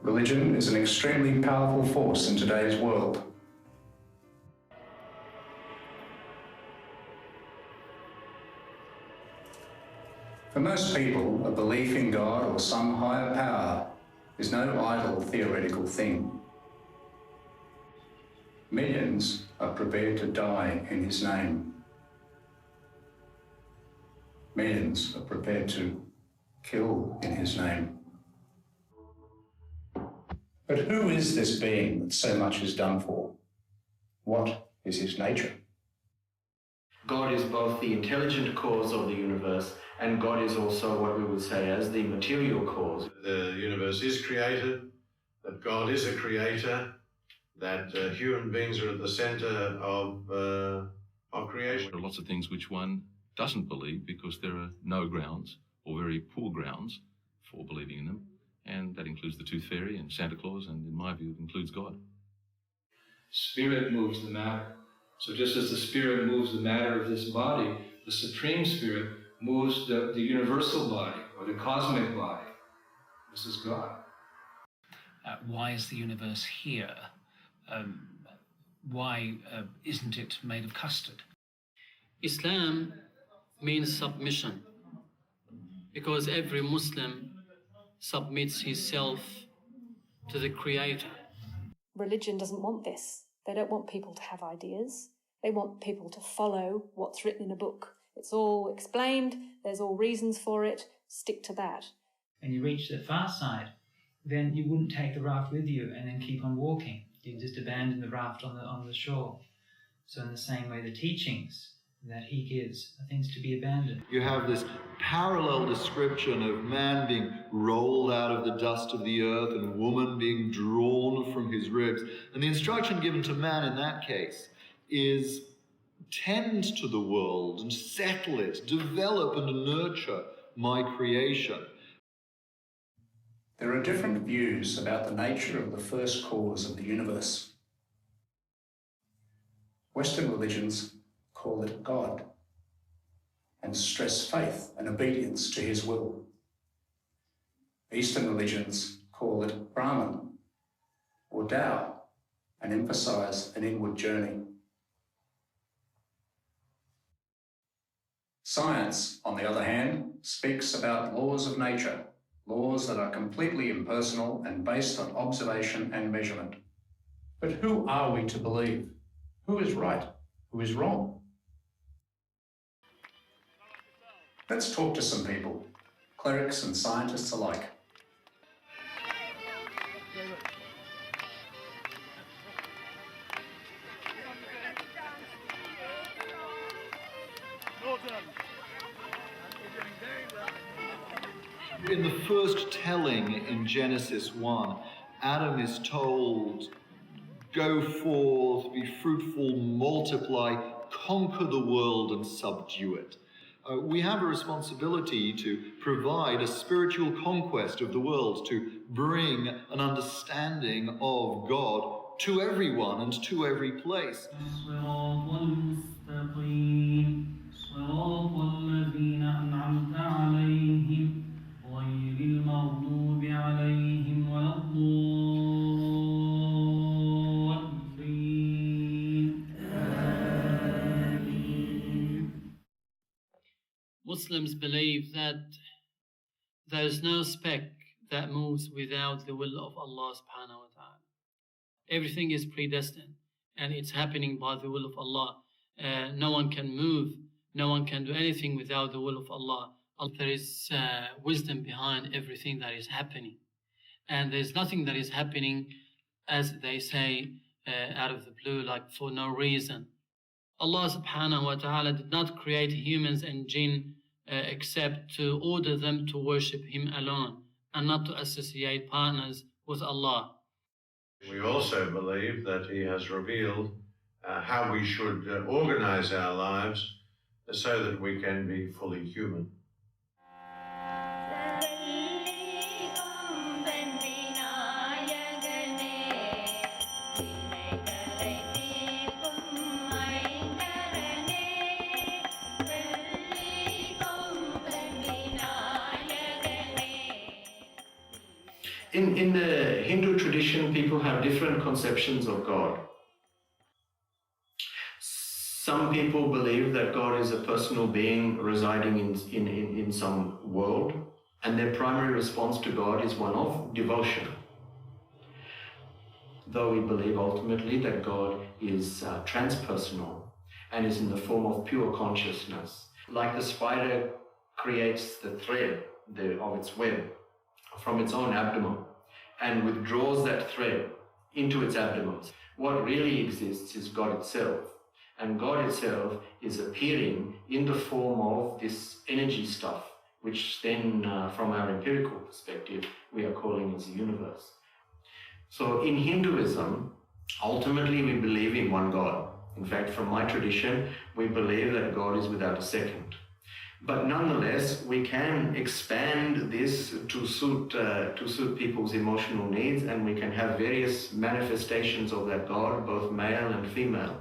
Religion is an extremely powerful force in today's world. For most people, a belief in God or some higher power is no idle theoretical thing. Millions are prepared to die in his name. Millions are prepared to kill in his name. But who is this being that so much is done for? What is his nature? God is both the intelligent cause of the universe, and God is also what we would say as the material cause. The universe is created, that God is a creator, that human beings are at the centre of creation. There are lots of things which one doesn't believe because there are no grounds or very poor grounds for believing in them, and that includes the Tooth Fairy and Santa Claus, and in my view it includes God. Spirit moves the matter. So just as the spirit moves the matter of this body, the Supreme Spirit moves the universal body or the cosmic body. This is God. Why is the universe here? Why isn't it made of custard? Islam means submission, because every Muslim submits himself to the Creator. Religion doesn't want this. They don't want people to have ideas. They want people to follow what's written in a book. It's all explained, there's all reasons for it, stick to that. And you reach the far side, then you wouldn't take the raft with you and then keep on walking. You just abandon the raft on the shore. So in the same way, the teachings that he gives are things to be abandoned. You have this parallel description of man being rolled out of the dust of the earth and woman being drawn from his ribs. And the instruction given to man in that case is tend to the world and settle it, develop and nurture my creation. There are different views about the nature of the first cause of the universe. Western religions call it God and stress faith and obedience to his will. Eastern religions call it Brahman or Tao and emphasize an inward journey. Science, on the other hand, speaks about laws of nature, laws that are completely impersonal and based on observation and measurement. But who are we to believe? Who is right? Who is wrong? Let's talk to some people, clerics and scientists alike. In the first telling in Genesis 1, Adam is told, "Go forth, be fruitful, multiply, conquer the world and subdue it." We have a responsibility to provide a spiritual conquest of the world, to bring an understanding of God to everyone and to every place. Muslims believe that there is no speck that moves without the will of Allah subhanahu wa ta'ala. Everything is predestined and it's happening by the will of Allah. No one can move, no one can do anything without the will of Allah. There is wisdom behind everything that is happening. And there's nothing that is happening, as they say, out of the blue, like for no reason. Allah subhanahu wa ta'ala did not create humans and jinn except to order them to worship Him alone and not to associate partners with Allah. We also believe that He has revealed how we should organize our lives so that we can be fully human. In the Hindu tradition, people have different conceptions of God. Some people believe that God is a personal being residing in some world, and their primary response to God is one of devotion. Though we believe ultimately that God is transpersonal and is in the form of pure consciousness. Like the spider creates the thread of its web from its own abdomen and withdraws that thread into its abdomen. What really exists is God itself. And God itself is appearing in the form of this energy stuff, which then, from our empirical perspective, we are calling as the universe. So in Hinduism, ultimately we believe in one God. In fact, from my tradition, we believe that God is without a second. But nonetheless, we can expand this to suit people's emotional needs, and we can have various manifestations of that God, both male and female.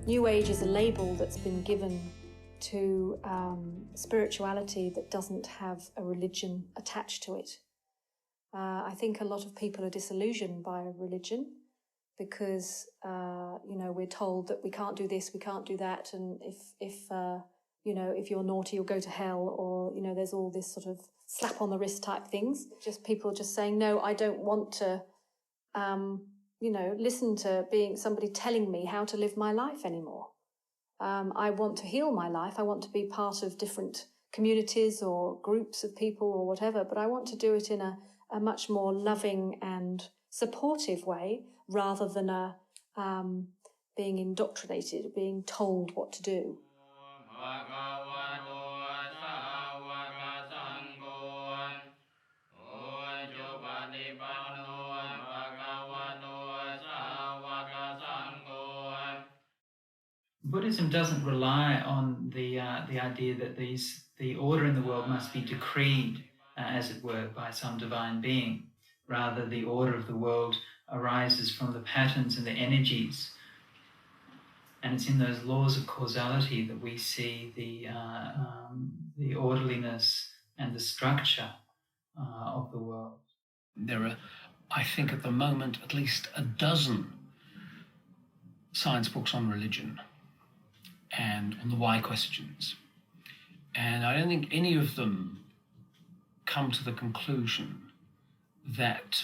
New Age is a label that's been given to spirituality that doesn't have a religion attached to it. I think a lot of people are disillusioned by religion because, we're told that we can't do this, we can't do that, and if you're naughty, you'll go to hell, or, there's all this sort of slap on the wrist type things. Just people just saying, no, I don't want to, listen to somebody telling me how to live my life anymore. I want to heal my life. I want to be part of different communities or groups of people or whatever, but I want to do it in a much more loving and supportive way rather than being indoctrinated, being told what to do. Buddhism doesn't rely on the idea that the order in the world must be decreed, as it were, by some divine being. Rather, the order of the world arises from the patterns and the energies, and it's in those laws of causality that we see the orderliness and the structure of the world. There are, I think, at the moment, at least a dozen science books on religion and on the why questions. And I don't think any of them come to the conclusion that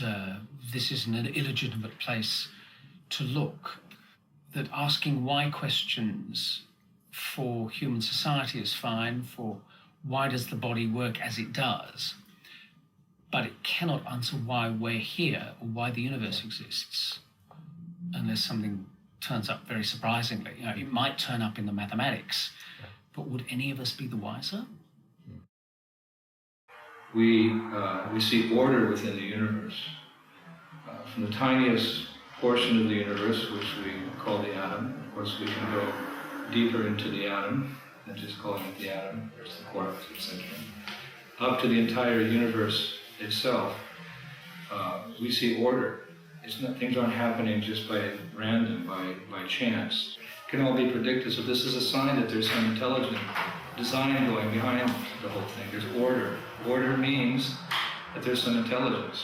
this is an illegitimate place to look, that asking why questions for human society is fine, for why does the body work as it does, but it cannot answer why we're here or why the universe exists unless something turns up very surprisingly. It might turn up in the mathematics, but would any of us be the wiser? We see order within the universe. From the tiniest portion of the universe, which we call the atom, of course we can go deeper into the atom than just calling it the atom, there's the quarks, etc. Up to the entire universe itself, we see order. Things aren't happening just by random, by chance. It can all be predicted, so this is a sign that there's some intelligent design going behind the whole thing. There's order. Order means that there's some intelligence.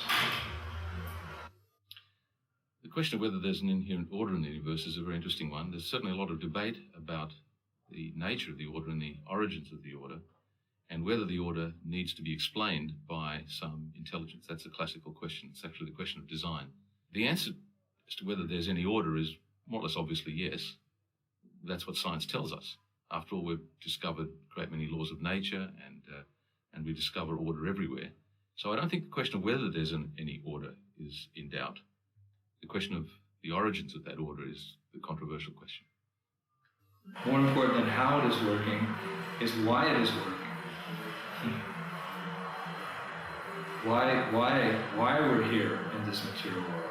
The question of whether there's an inherent order in the universe is a very interesting one. There's certainly a lot of debate about the nature of the order and the origins of the order, and whether the order needs to be explained by some intelligence. That's a classical question. It's actually the question of design. The answer as to whether there's any order is more or less obviously yes. That's what science tells us. After all, we've discovered a great many laws of nature, and we discover order everywhere. So I don't think the question of whether there's any order is in doubt. The question of the origins of that order is the controversial question. More important than how it is working is why it is working. Why we're here in this material world.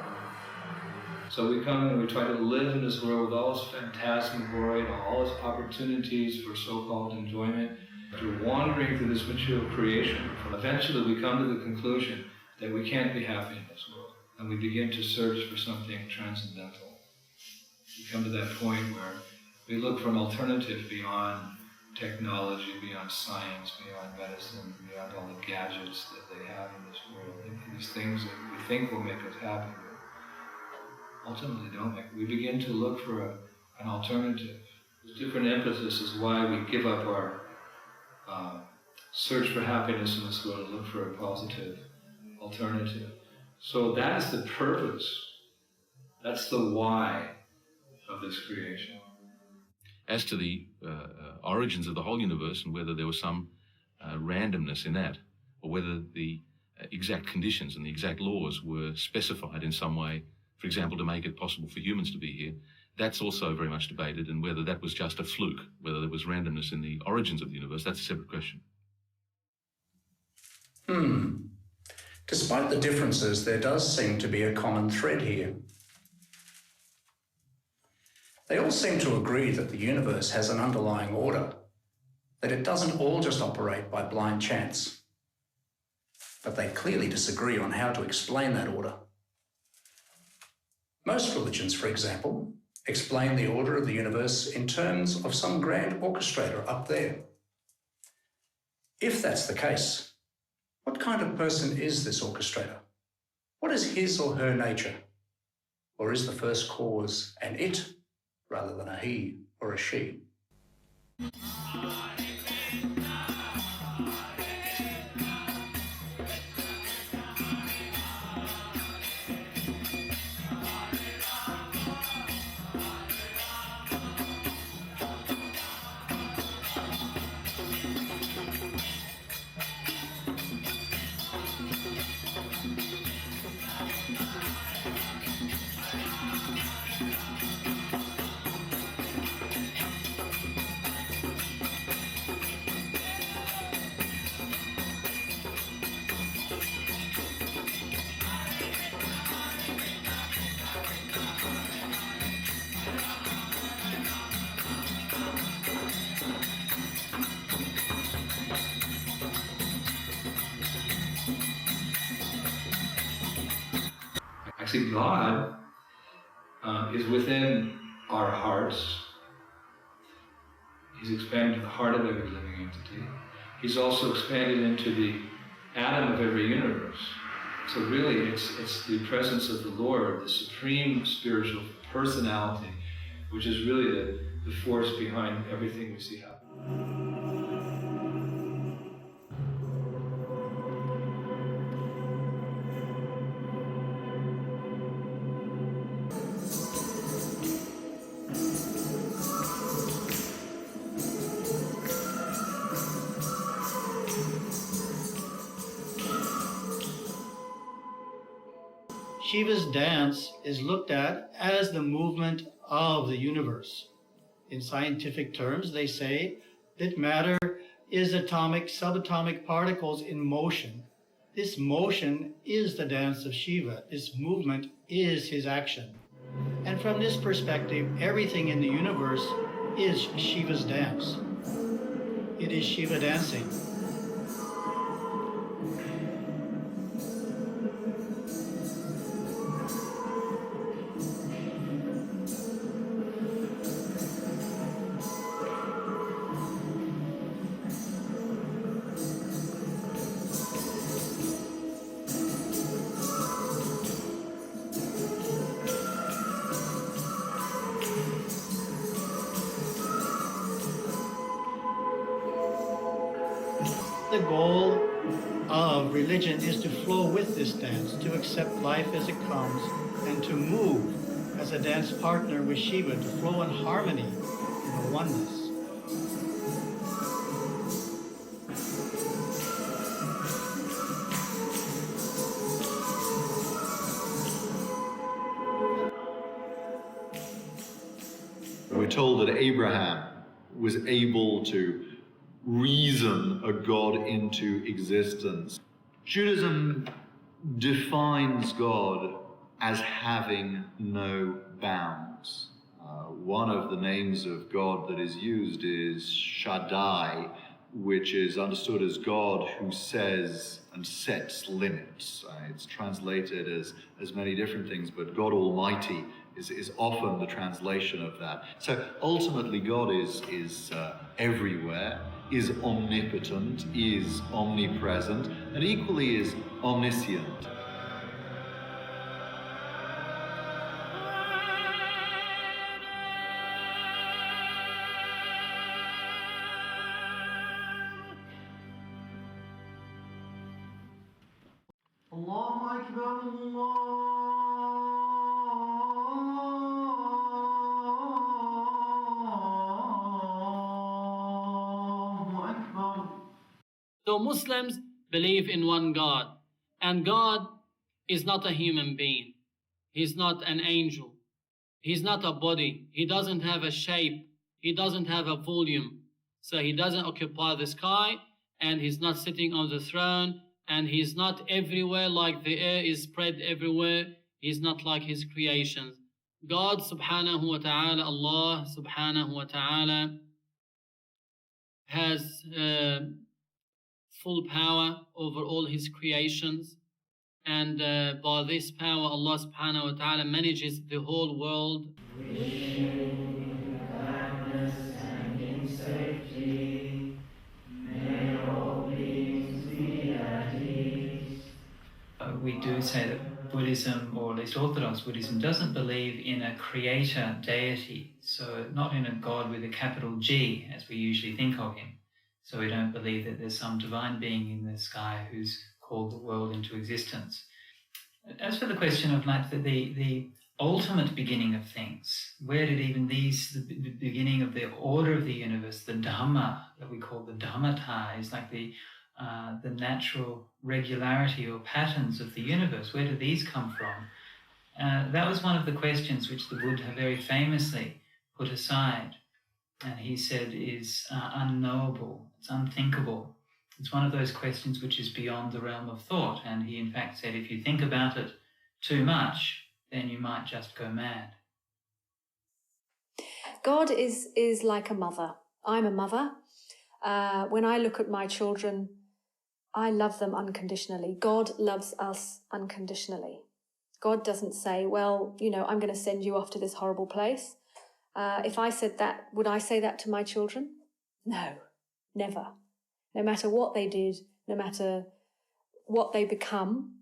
So we come and we try to live in this world with all its phantasmagoria, all its opportunities for so-called enjoyment, We're wandering through this material creation. Eventually we come to the conclusion that we can't be happy in this world, and we begin to search for something transcendental. We come to that point where we look for an alternative beyond technology, beyond science, beyond medicine, beyond all the gadgets that they have in this world. These things that we think will make us happy, but ultimately don't make. We begin to look for an alternative. There's different emphasis is why we give up our search for happiness in this world and look for a positive alternative. So that is the purpose. That's the why of this creation. As to the origins of the whole universe and whether there was some randomness in that, or whether the exact conditions and the exact laws were specified in some way, for example, to make it possible for humans to be here, that's also very much debated, and whether that was just a fluke, whether there was randomness in the origins of the universe, that's a separate question. Despite the differences, there does seem to be a common thread here. They all seem to agree that the universe has an underlying order, that it doesn't all just operate by blind chance. But they clearly disagree on how to explain that order. Most religions, for example, explain the order of the universe in terms of some grand orchestrator up there. If that's the case, what kind of person is this orchestrator? What is his or her nature? Or is the first cause an it rather than a he or a she? Actually, God is within our hearts. He's expanded the heart of every living entity. He's also expanded into the atom of every universe. So really, it's the presence of the Lord, the supreme spiritual personality, which is really the force behind everything we see happen. Shiva's dance is looked at as the movement of the universe. In scientific terms, they say that matter is atomic, subatomic particles in motion. This motion is the dance of Shiva. This movement is his action. And from this perspective, everything in the universe is Shiva's dance. It is Shiva dancing. The goal of religion is to flow with this dance, to accept life as it comes, and to move as a dance partner with Shiva, to flow in harmony, in the oneness. We're told that Abraham was able to reason a God into existence. Judaism defines God as having no bounds. One of the names of God that is used is Shaddai, which is understood as God who says and sets limits. It's translated as many different things, but God Almighty is often the translation of that. So ultimately, God is everywhere, is omnipotent, is omnipresent, and equally is omniscient. Allahu Akbar, Allahu Akbar. So Muslims believe in one God, and God is not a human being. He's not an angel. He's not a body. He doesn't have a shape. He doesn't have a volume. So he doesn't occupy the sky, and he's not sitting on the throne, and he's not everywhere like the air is spread everywhere. He's not like his creations. God subhanahu wa ta'ala, Allah subhanahu wa ta'ala has full power over all his creations. And by this power, Allah subhanahu wa ta'ala manages the whole world. We do say that Buddhism, or at least Orthodox Buddhism, doesn't believe in a creator deity, so not in a God with a capital G, as we usually think of him. So we don't believe that there's some divine being in the sky who's called the world into existence. As for the question of like the ultimate beginning of things, where did even the beginning of the order of the universe, the Dhamma that we call the Dhammata, is like the natural regularity or patterns of the universe. Where do these come from? That was one of the questions which the Buddha very famously put aside, and he said is unknowable, it's unthinkable. It's one of those questions which is beyond the realm of thought, and he in fact said if you think about it too much, then you might just go mad. God is like a mother. I'm a mother. When I look at my children, I love them unconditionally. God loves us unconditionally. God doesn't say, well, I'm going to send you off to this horrible place. If I said that, would I say that to my children? No, never. No matter what they did, no matter what they become,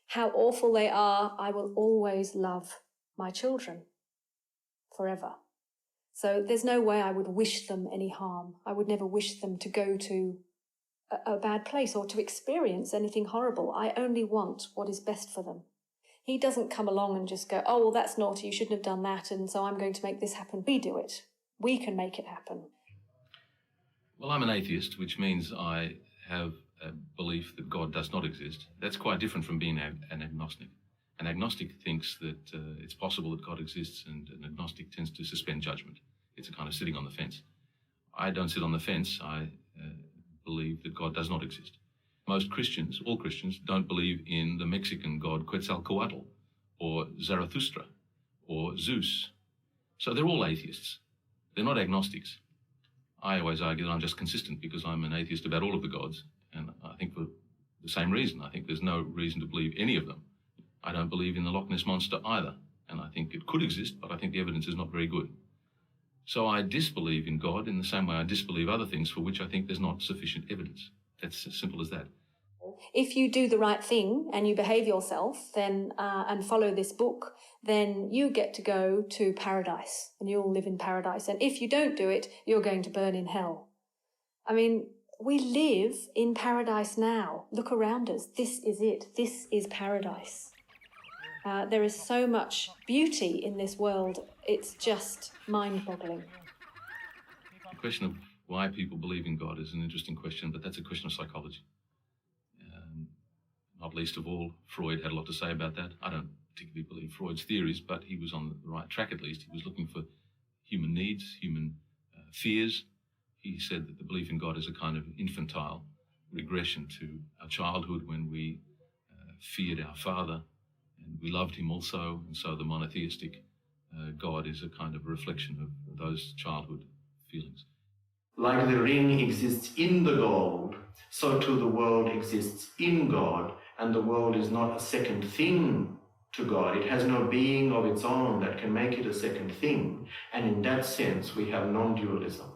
how awful they are, I will always love my children forever. So there's no way I would wish them any harm. I would never wish them to go to a bad place or to experience anything horrible. I only want what is best for them. He doesn't come along and just go, oh, well, that's naughty, you shouldn't have done that, and so I'm going to make this happen. We do it. We can make it happen. Well, I'm an atheist, which means I have a belief that God does not exist. That's quite different from being an agnostic. An agnostic thinks that it's possible that God exists, and an agnostic tends to suspend judgment. It's a kind of sitting on the fence. I don't sit on the fence. I believe that God does not exist. Most Christians, all Christians, don't believe in the Mexican god Quetzalcoatl, or Zarathustra, or Zeus. So they're all atheists. They're not agnostics. I always argue that I'm just consistent because I'm an atheist about all of the gods, and I think for the same reason. I think there's no reason to believe any of them. I don't believe in the Loch Ness Monster either, and I think it could exist, but I think the evidence is not very good. So I disbelieve in God in the same way I disbelieve other things for which I think there's not sufficient evidence. That's as simple as that. If you do the right thing and you behave yourself, then and follow this book, then you get to go to paradise and you'll live in paradise. And if you don't do it, you're going to burn in hell. I mean, we live in paradise now. Look around us. This is it. This is paradise. There is so much beauty in this world. It's just mind-boggling. The question of why people believe in God is an interesting question, but that's a question of psychology. Not least of all, Freud had a lot to say about that. I don't particularly believe Freud's theories, but he was on the right track at least. He was looking for human needs, human fears. He said that the belief in God is a kind of infantile regression to our childhood when we feared our father and we loved him also, and so the monotheistic God is a kind of reflection of those childhood feelings. Like the ring exists in the gold, so too the world exists in God, and the world is not a second thing to God. It has no being of its own that can make it a second thing. And in that sense, we have non-dualism.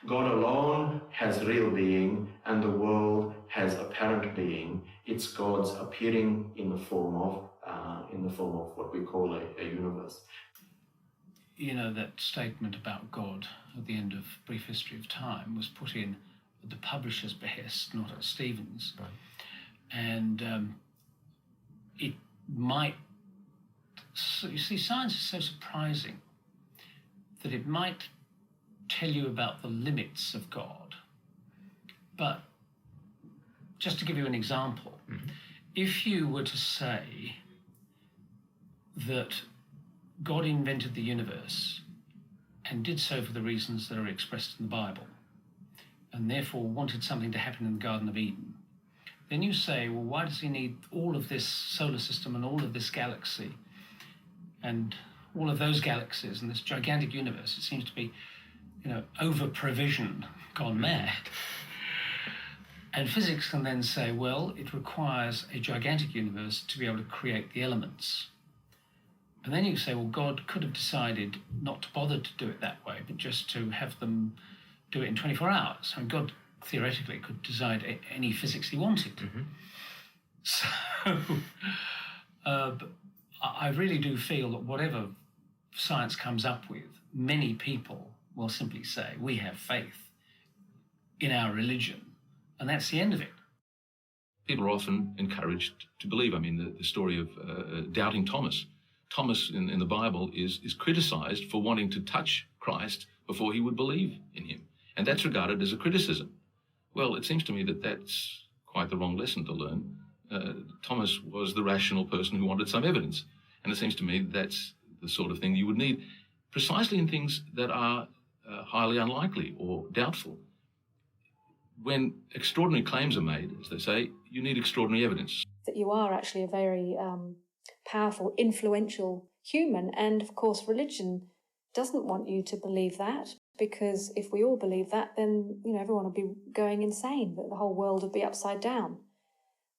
God alone has real being, and the world has apparent being. It's God's appearing in the form of what we call a universe. You know, that statement about God at the end of Brief History of Time was put in at the publisher's behest, not at Stephen's. Right. And it might... So, you see, science is so surprising that it might tell you about the limits of God. But just to give you an example, if you were to say that God invented the universe and did so for the reasons that are expressed in the Bible, and therefore wanted something to happen in the Garden of Eden, then you say, well, why does he need all of this solar system and all of this galaxy and all of those galaxies and this gigantic universe? It seems to be, you know, over-provision gone mad. And physics can then say, well, it requires a gigantic universe to be able to create the elements. And then you say, well, God could have decided not to bother to do it that way, but just to have them do it in 24 hours. I mean, God theoretically could decide any physics he wanted. So but I really do feel that whatever science comes up with, many people will simply say, we have faith in our religion, and that's the end of it. People are often encouraged to believe. I mean, the story of doubting Thomas. Thomas in the Bible is criticized for wanting to touch Christ before he would believe in him. And that's regarded as a criticism. Well, it seems to me that that's quite the wrong lesson to learn. Thomas was the rational person who wanted some evidence. And it seems to me that's the sort of thing you would need precisely in things that are highly unlikely or doubtful. When extraordinary claims are made, as they say, you need extraordinary evidence. That you are actually a very powerful, influential human. And of course, religion doesn't want you to believe that, because if we all believe that, then, you know, everyone would be going insane, that the whole world would be upside down.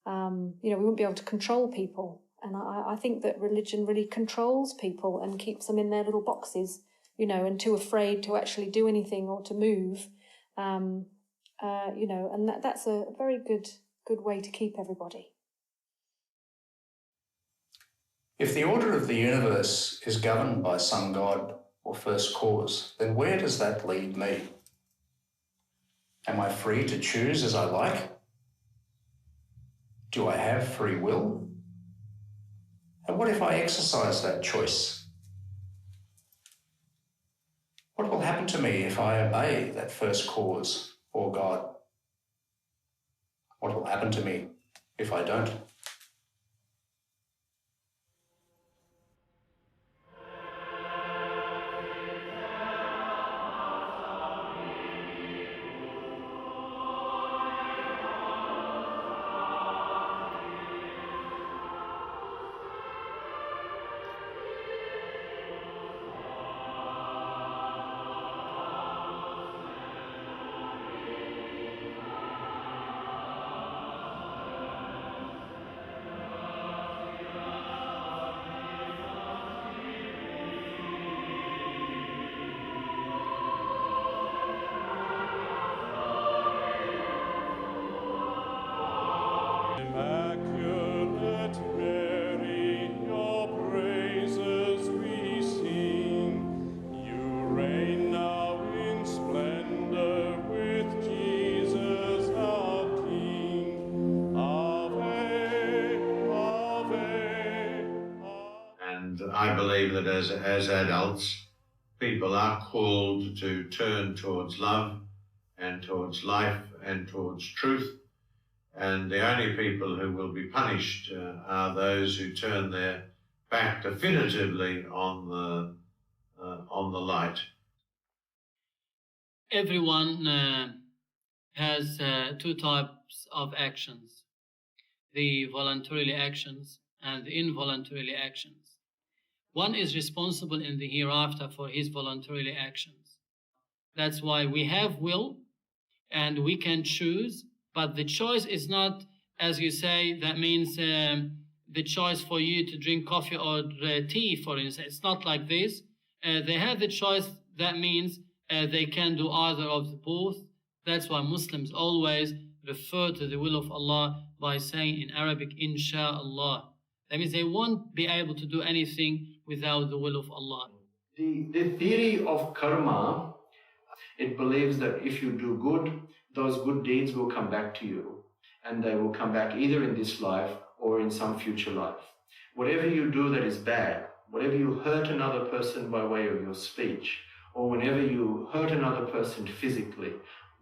We wouldn't be able to control people. And I think that religion really controls people and keeps them in their little boxes, and too afraid to actually do anything or to move. And that's a very good way to keep everybody. If the order of the universe is governed by some God or first cause, then where does that lead me? Am I free to choose as I like? Do I have free will? And what if I exercise that choice? What will happen to me if I obey that first cause or God? What will happen to me if I don't? I believe that as adults, people are called to turn towards love and towards life and towards truth. And the only people who will be punished are those who turn their back definitively on the light. Everyone has two types of actions: the voluntarily actions and the involuntarily actions. One is responsible in the hereafter for his voluntarily actions. That's why we have will and we can choose, but the choice is not, as you say, that means the choice for you to drink coffee or tea, for instance. It's not like this. They have the choice, that means they can do either of the both. That's why Muslims always refer to the will of Allah by saying in Arabic, Insha'Allah. That means they won't be able to do anything without the will of Allah. The theory of karma, it believes that if you do good, those good deeds will come back to you. And they will come back either in this life or in some future life. Whatever you do that is bad, whatever you hurt another person by way of your speech, or whenever you hurt another person physically,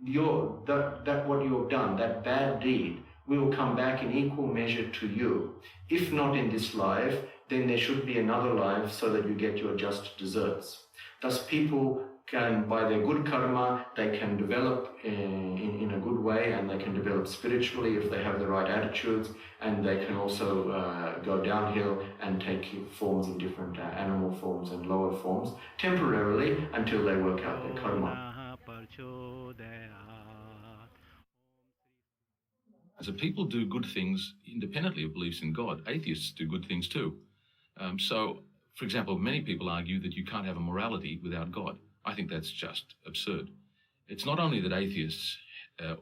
what you have done, that bad deed, will come back in equal measure to you. If not in this life, then there should be another life so that you get your just deserts. Thus people can, by their good karma, they can develop in a good way, and they can develop spiritually if they have the right attitudes, and they can also go downhill and take forms in different animal forms and lower forms temporarily until they work out their karma. So people do good things independently of beliefs in God. Atheists do good things too. So, for example, many people argue that you can't have a morality without God. I think that's just absurd. It's not only that atheists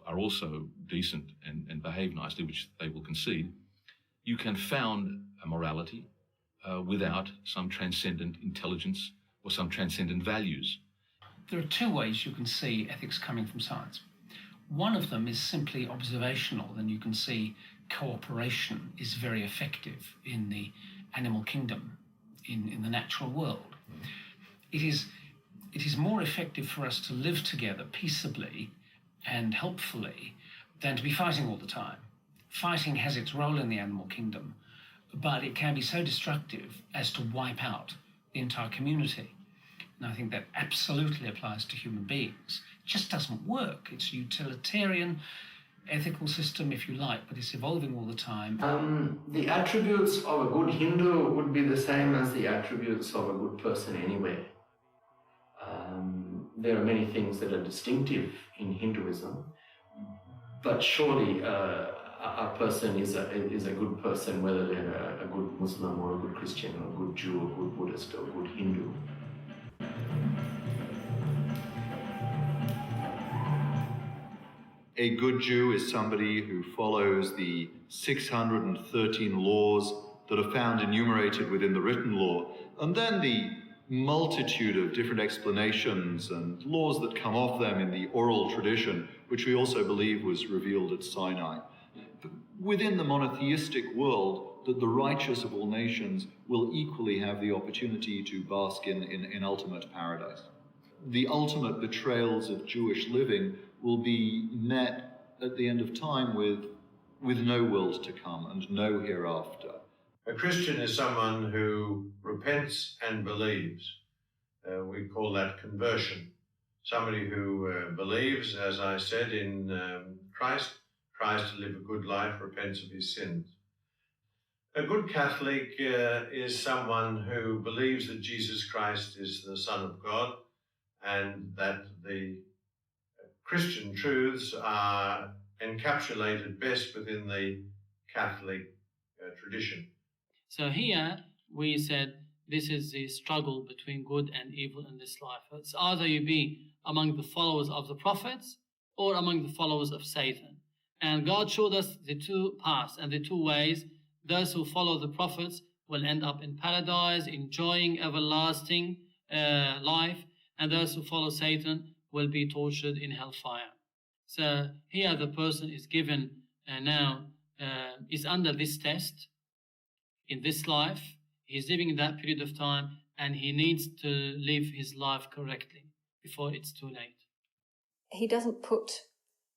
are also decent and behave nicely, which they will concede. You can found a morality without some transcendent intelligence or some transcendent values. There are two ways you can see ethics coming from science. One of them is simply observational, and you can see cooperation is very effective in the animal kingdom, in the natural world. It is more effective for us to live together peaceably and helpfully than to be fighting all the time. Fighting has its role in the animal kingdom, but it can be so destructive as to wipe out the entire community. And I think that absolutely applies to human beings. It just doesn't work. It's a utilitarian ethical system, if you like, but it's evolving all the time. The attributes of a good Hindu would be the same as the attributes of a good person anywhere. There are many things that are distinctive in Hinduism, but surely a person is a good person, whether they're a good Muslim or a good Christian or a good Jew or a good Buddhist or a good Hindu. A good Jew is somebody who follows the 613 laws that are found enumerated within the written law, and then the multitude of different explanations and laws that come off them in the oral tradition, which we also believe was revealed at Sinai. Within the monotheistic world, that the righteous of all nations will equally have the opportunity to bask in ultimate paradise. The ultimate betrayals of Jewish living will be met at the end of time with no world to come and no hereafter. A Christian is someone who repents and believes. We call that conversion. Somebody who believes, as I said, in Christ, tries to live a good life, repents of his sins. A good Catholic is someone who believes that Jesus Christ is the Son of God and that the Christian truths are encapsulated best within the Catholic tradition. So here we said this is the struggle between good and evil in this life. It's either you be among the followers of the prophets or among the followers of Satan. And God showed us the two paths and the two ways. Those who follow the prophets will end up in paradise, enjoying everlasting life, and those who follow Satan will be tortured in hellfire. So here the person is given is under this test in this life. He's living in that period of time, and he needs to live his life correctly before it's too late. He doesn't put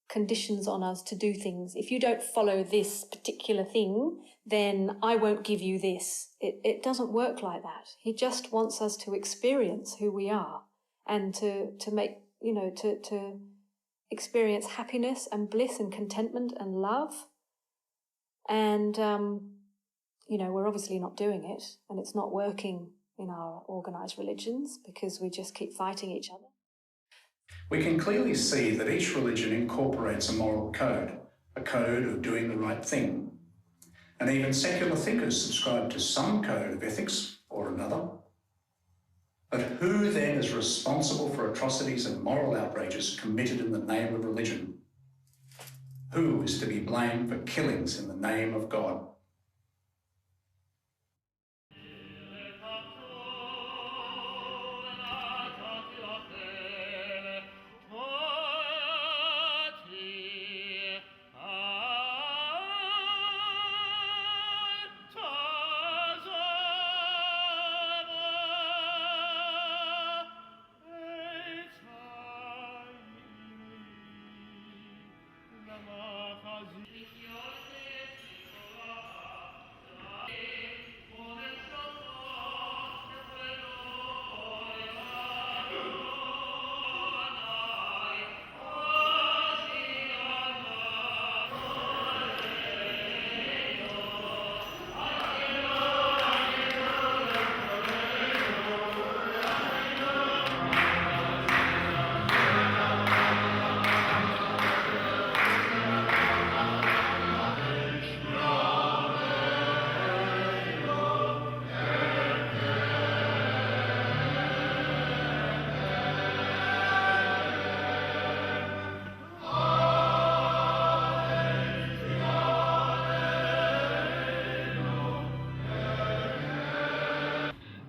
conditions on us to do things. If you don't follow this particular thing, then I won't give you this. It doesn't work like that. He just wants us to experience who we are and to make, to experience happiness and bliss and contentment and love. And, we're obviously not doing it, and it's not working in our organised religions because we just keep fighting each other. We can clearly see that each religion incorporates a moral code, a code of doing the right thing. And even secular thinkers subscribe to some code of ethics or another. But who then is responsible for atrocities and moral outrages committed in the name of religion? Who is to be blamed for killings in the name of God?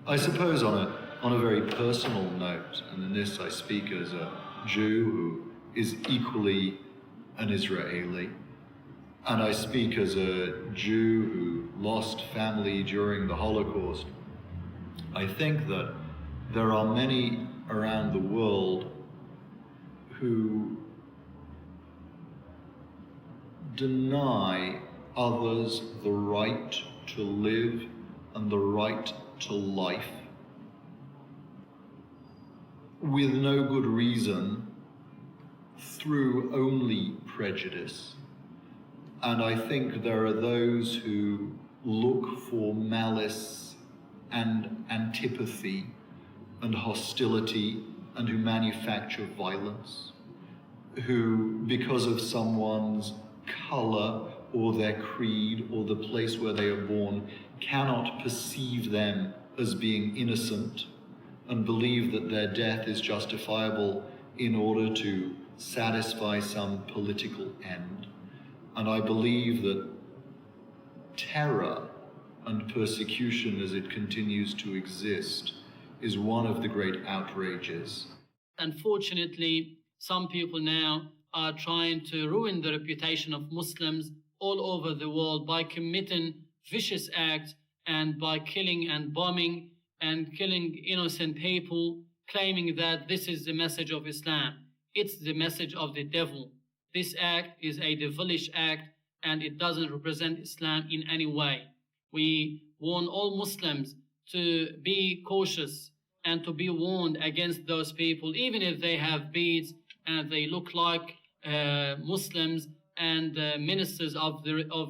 I suppose on a very personal note, and in this I speak as a Jew who is equally an Israeli, and I speak as a Jew who lost family during the Holocaust, I think that there are many around the world who deny others the right to live and the right to life with no good reason, through only prejudice. And I think there are those who look for malice and antipathy and hostility and who manufacture violence, who, because of someone's color or their creed or the place where they are born, cannot perceive them as being innocent and believe that their death is justifiable in order to satisfy some political end. And I believe that terror and persecution as it continues to exist is one of the great outrages. Unfortunately, some people now are trying to ruin the reputation of Muslims all over the world by committing vicious acts and by killing and bombing and killing innocent people, claiming that this is the message of Islam. It's the message of the devil. This act is a devilish act and it doesn't represent Islam in any way. We warn all Muslims to be cautious and to be warned against those people, even if they have beads and they look like Muslims and ministers of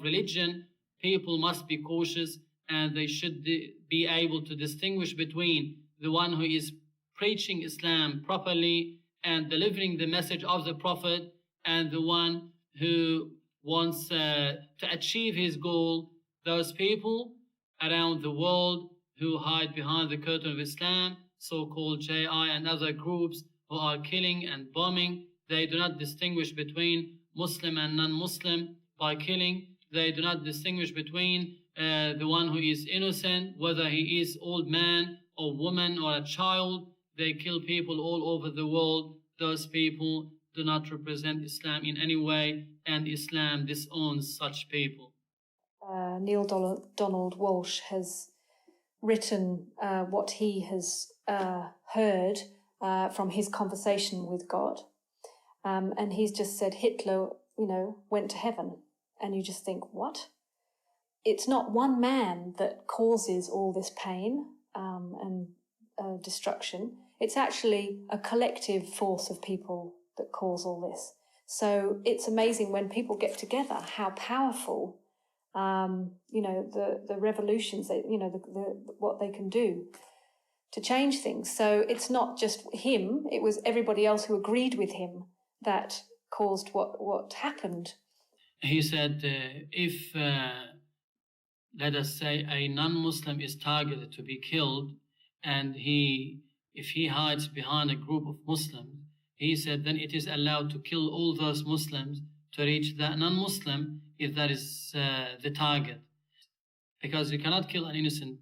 religion. People must be cautious, and they should be able to distinguish between the one who is preaching Islam properly and delivering the message of the Prophet and the one who wants to achieve his goal. Those people around the world who hide behind the curtain of Islam, so-called JI and other groups who are killing and bombing, they do not distinguish between Muslim and non-Muslim by killing. They do not distinguish between the one who is innocent, whether he is old man or woman or a child. They kill people all over the world. Those people do not represent Islam in any way, and Islam disowns such people. Neil Donald Walsh has written what he has heard from his conversation with God. And he's just said Hitler, went to heaven. And you just think, what? It's not one man that causes all this pain and destruction. It's actually a collective force of people that cause all this. So it's amazing when people get together how powerful, the revolutions, what they can do change things. So it's not just him, it was everybody else who agreed with him that caused what happened. He said, if, let us say, a non-Muslim is targeted to be killed, and if he hides behind a group of Muslims, he said, then it is allowed to kill all those Muslims to reach that non-Muslim if that is the target. Because you cannot kill an innocent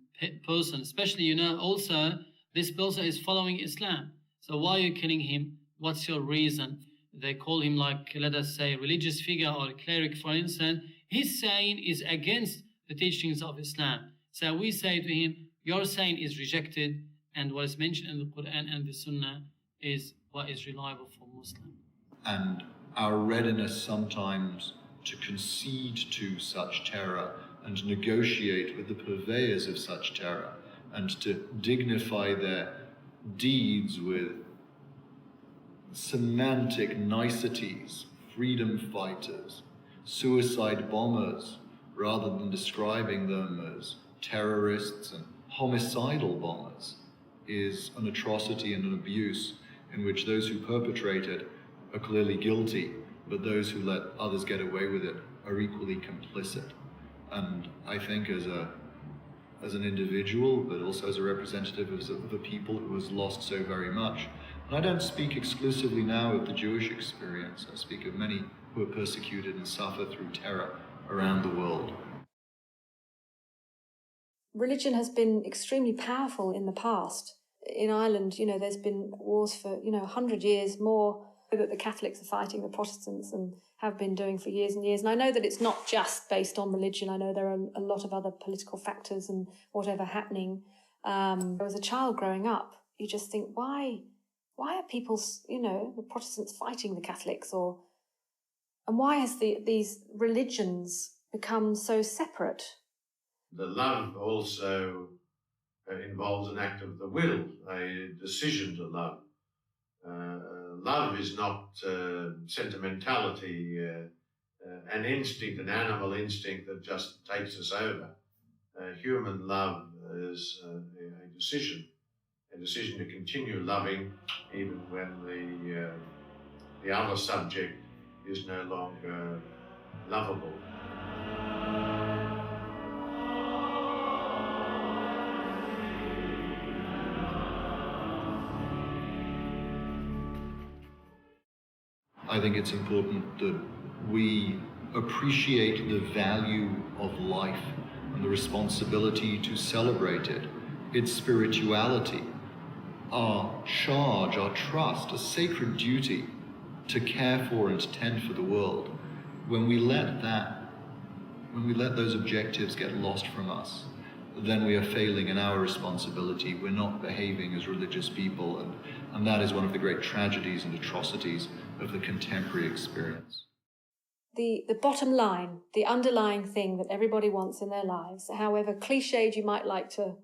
person, especially, also this person is following Islam. So why are you killing him? What's your reason? They call him, like, let us say, religious figure or a cleric, for instance. His saying is against the teachings of Islam. So we say to him, your saying is rejected, and what is mentioned in the Quran and the Sunnah is what is reliable for Muslim. And our readiness sometimes to concede to such terror and negotiate with the purveyors of such terror and to dignify their deeds with semantic niceties, freedom fighters, suicide bombers, rather than describing them as terrorists and homicidal bombers, is an atrocity and an abuse in which those who perpetrate it are clearly guilty, but those who let others get away with it are equally complicit. And I think as an individual, but also as a representative of a people who has lost so very much, and I don't speak exclusively now of the Jewish experience, I speak of many who are persecuted and suffer through terror around the world. Religion has been extremely powerful in the past. In Ireland, there's been wars for, 100 years more that the Catholics are fighting the Protestants and have been doing for years and years. And I know that it's not just based on religion. I know there are a lot of other political factors and whatever happening. As a child growing up, you just think, why are people, the Protestants fighting the Catholics? And why has these religions become so separate? The love also involves an act of the will, a decision to love. Love is not sentimentality, an instinct, an animal instinct that just takes us over. Human love is a decision to continue loving even when the other subject is no longer lovable. I think it's important that we appreciate the value of life and the responsibility to celebrate it, its spirituality, our charge, our trust, a sacred duty to care for and tend for the world. When we let those objectives get lost from us, then we are failing in our responsibility. We're not behaving as religious people, and that is one of the great tragedies and atrocities of the contemporary experience. The bottom line, the underlying thing that everybody wants in their lives, however cliched you might like to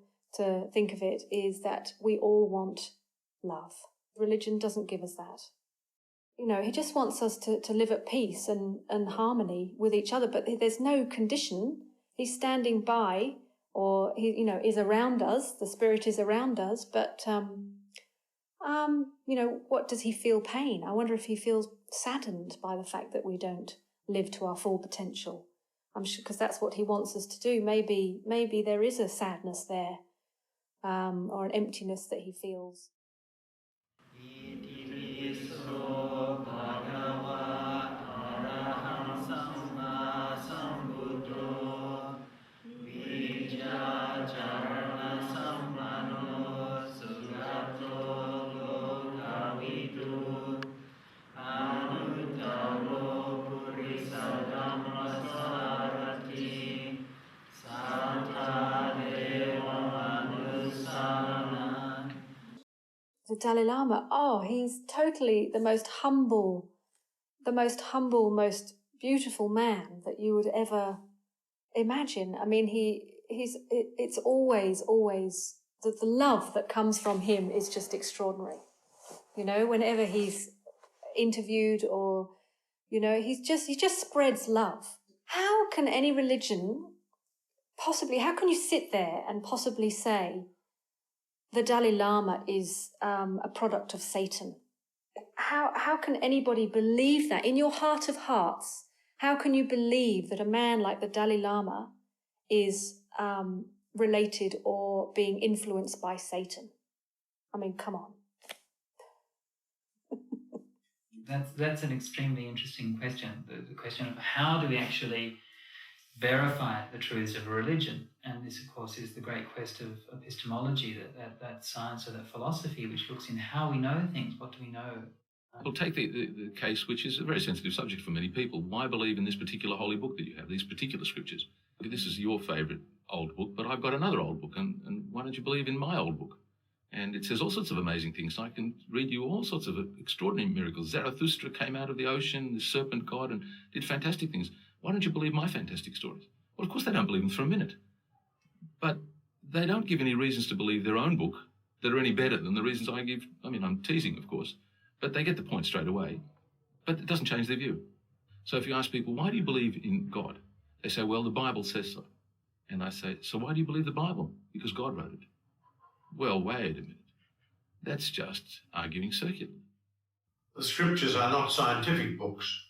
think of it, is that we all want love. Religion doesn't give us that. He just wants us to live at peace and harmony with each other, but there's no condition. He's standing by, or he is around us, the Spirit is around us, but what does he feel pain? I wonder if he feels saddened by the fact that we don't live to our full potential. I'm sure, because that's what he wants us to do. Maybe there is a sadness there, or an emptiness that he feels. The Dalai Lama, he's totally the most humble, most beautiful man that you would ever imagine. I mean, it's always, the love that comes from him is just extraordinary. Whenever he's interviewed or, he just spreads love. How can any religion how can you sit there and possibly say the Dalai Lama is a product of Satan. How can anybody believe that? In your heart of hearts, how can you believe that a man like the Dalai Lama is related or being influenced by Satan? I mean, come on. That's an extremely interesting question, the question of how do we actually verify the truths of a religion. And this, of course, is the great quest of epistemology, that science or that philosophy which looks in how we know things, what do we know. Well, take the case, which is a very sensitive subject for many people. Why believe in this particular holy book that you have, these particular scriptures? This is your favourite old book, but I've got another old book, and why don't you believe in my old book? And it says all sorts of amazing things. I can read you all sorts of extraordinary miracles. Zarathustra came out of the ocean, the serpent god, and did fantastic things. Why don't you believe my fantastic stories? Well, of course they don't believe them for a minute. But they don't give any reasons to believe their own book that are any better than the reasons I give. I mean, I'm teasing, of course, but they get the point straight away. But it doesn't change their view. So if you ask people, why do you believe in God? They say, well, the Bible says so. And I say, so why do you believe the Bible? Because God wrote it. Well, wait a minute. That's just arguing circularly. The scriptures are not scientific books.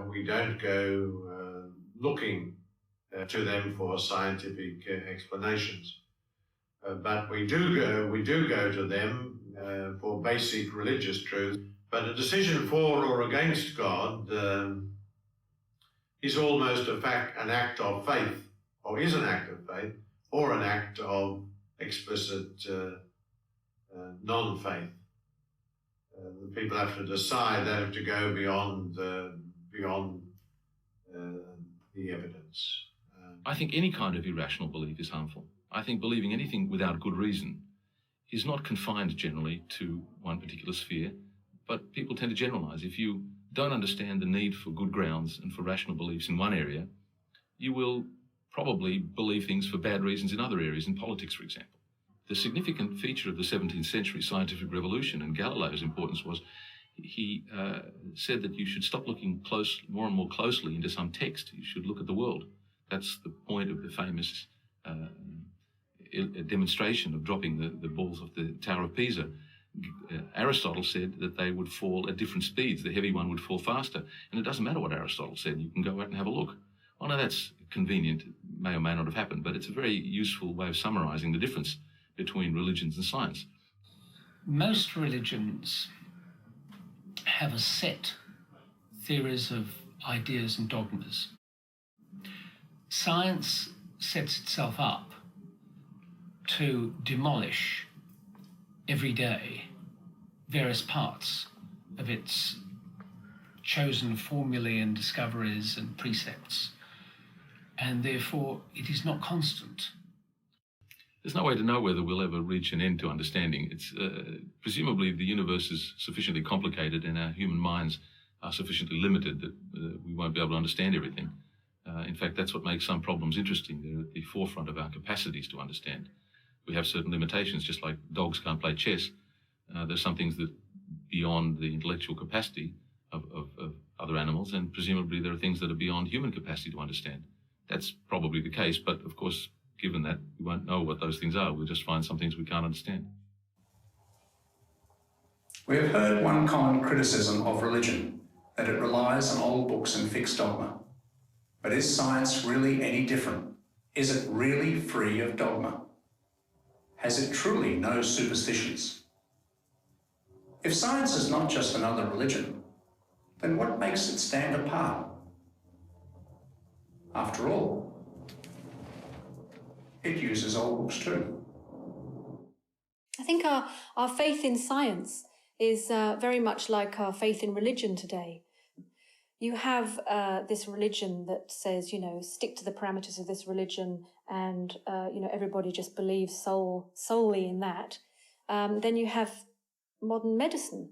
We don't go looking to them for scientific explanations. But we do go to them for basic religious truth. But a decision for or against God is almost an act of faith, or is an act of faith, or an act of explicit non-faith. The people have to decide, they have to go beyond the evidence. I think any kind of irrational belief is harmful. I think believing anything without good reason is not confined generally to one particular sphere, but people tend to generalize. If you don't understand the need for good grounds and for rational beliefs in one area, you will probably believe things for bad reasons in other areas, in politics, for example. The significant feature of the 17th century scientific revolution and Galileo's importance was he said that you should stop looking more and more closely into some text. You should look at the world. That's the point of the famous demonstration of dropping the balls off the Tower of Pisa. Aristotle said that they would fall at different speeds. The heavy one would fall faster. And it doesn't matter what Aristotle said. You can go out and have a look. Well, now that's convenient. It may or may not have happened, but it's a very useful way of summarizing the difference between religions and science. Most religions have a set theories of ideas and dogmas. Science sets itself up to demolish every day various parts of its chosen formulae and discoveries and precepts, and therefore it is not constant. There's no way to know whether we'll ever reach an end to understanding. It's presumably the universe is sufficiently complicated and our human minds are sufficiently limited that we won't be able to understand everything. In fact, that's what makes some problems interesting. They're at the forefront of our capacities to understand. We have certain limitations, just like dogs can't play chess. There's some things that beyond the intellectual capacity of other animals, and presumably there are things that are beyond human capacity to understand. That's probably the case, but of course, given that, we won't know what those things are. We'll just find some things we can't understand. We have heard one common criticism of religion, that it relies on old books and fixed dogma. But is science really any different? Is it really free of dogma? Has it truly no superstitions? If science is not just another religion, then what makes it stand apart? After all, it uses old books too. I think our faith in science is very much like our faith in religion today. You have this religion that says, stick to the parameters of this religion and, everybody just believes solely in that. Then you have modern medicine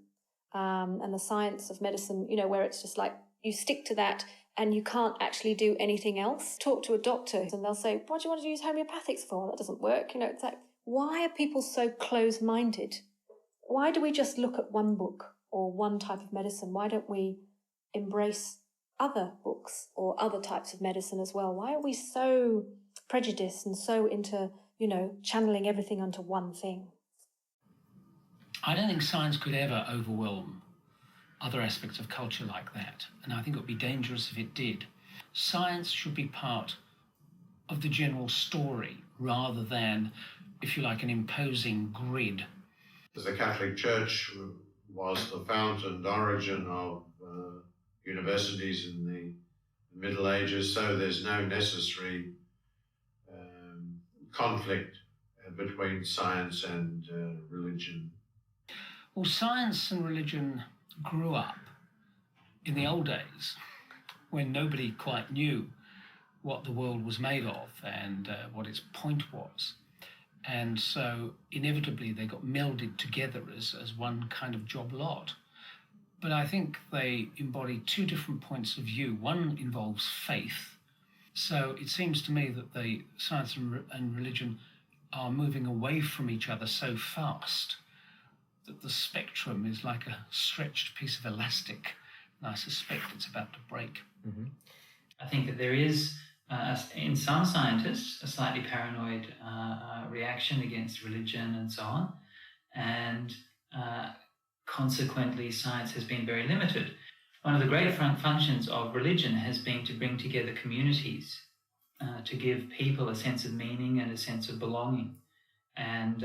and the science of medicine, where it's just like you stick to that and you can't actually do anything else. Talk to a doctor and they'll say, what do you want to use homeopathics for? That doesn't work. It's like, why are people so close-minded? Why do we just look at one book or one type of medicine? Why don't we embrace other books or other types of medicine as well? Why are we so prejudiced and so into, channeling everything onto one thing. I don't think science could ever overwhelm other aspects of culture like that, and I think it would be dangerous if it did. Science should be part of the general story rather than, if you like, an imposing grid. The Catholic Church was the fount and origin of universities in the Middle Ages, so there's no necessary conflict between science and religion. Well, science and religion grew up in the old days when nobody quite knew what the world was made of and what its point was. And so inevitably they got melded together as one kind of job lot. But I think they embody two different points of view. One involves faith. So it seems to me that the science and religion are moving away from each other so fast that the spectrum is like a stretched piece of elastic, and I suspect it's about to break. Mm-hmm. I think that there is, in some scientists, a slightly paranoid reaction against religion and so on, and consequently science has been very limited. One of the great functions of religion has been to bring together communities, to give people a sense of meaning and a sense of belonging. And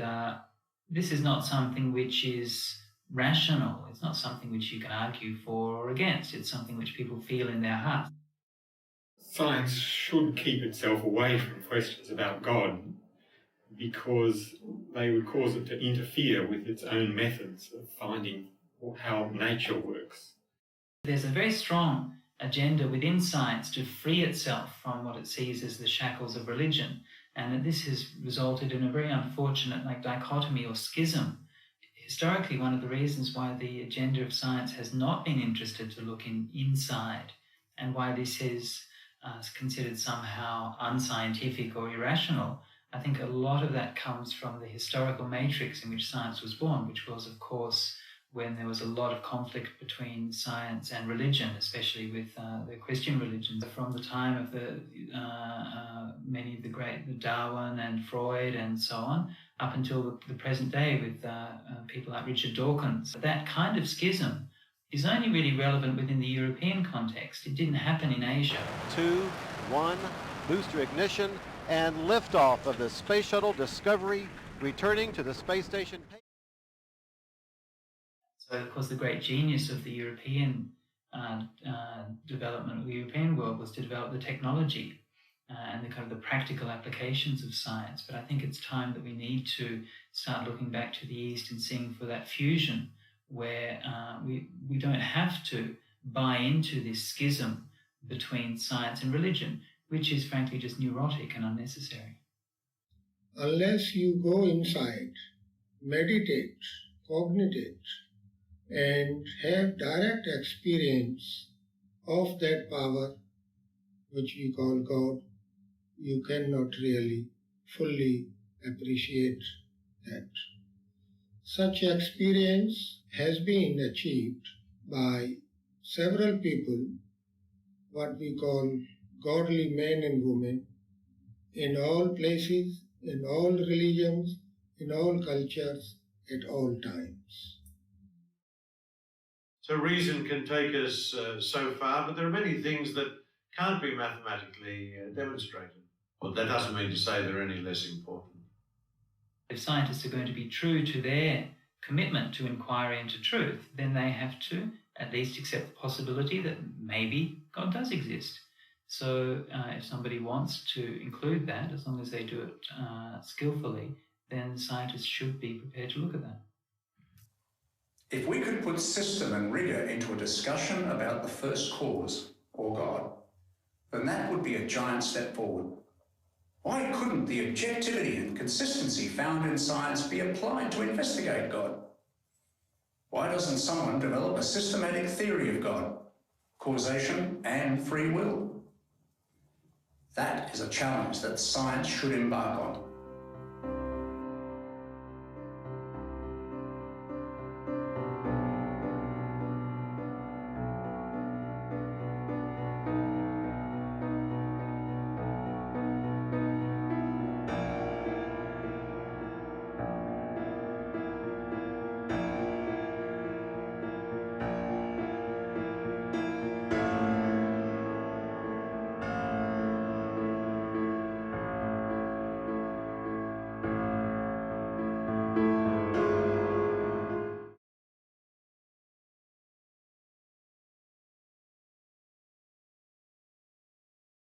this is not something which is rational. It's not something which you can argue for or against. It's something which people feel in their hearts. Science should keep itself away from questions about God because they would cause it to interfere with its own methods of finding how nature works. There's a very strong agenda within science to free itself from what it sees as the shackles of religion, and that this has resulted in a very unfortunate dichotomy or schism. Historically, one of the reasons why the agenda of science has not been interested to look inside, and why this is considered somehow unscientific or irrational, I think a lot of that comes from the historical matrix in which science was born, which was, of course, when there was a lot of conflict between science and religion, especially with the Christian religions. From the time of many of the great Darwin and Freud and so on, up until the present day with people like Richard Dawkins. That kind of schism is only really relevant within the European context. It didn't happen in Asia. 2, 1, booster ignition, and liftoff of the Space Shuttle Discovery returning to the space station. So, of course, the great genius of the European development of the European world was to develop the technology and the kind of the practical applications of science. But I think it's time that we need to start looking back to the East and seeing for that fusion where we don't have to buy into this schism between science and religion, which is frankly just neurotic and unnecessary. Unless you go inside, meditate, cognitate, and have direct experience of that power which we call God, you cannot really fully appreciate that. Such experience has been achieved by several people, what we call godly men and women, in all places, in all religions, in all cultures, at all times. So reason can take us so far, but there are many things that can't be mathematically demonstrated. Well, that doesn't mean to say they're any less important. If scientists are going to be true to their commitment to inquiry into truth, then they have to at least accept the possibility that maybe God does exist. So if somebody wants to include that, as long as they do it skillfully, then scientists should be prepared to look at that. If we could put system and rigour into a discussion about the first cause, or God, then that would be a giant step forward. Why couldn't the objectivity and consistency found in science be applied to investigate God? Why doesn't someone develop a systematic theory of God, causation and free will? That is a challenge that science should embark on.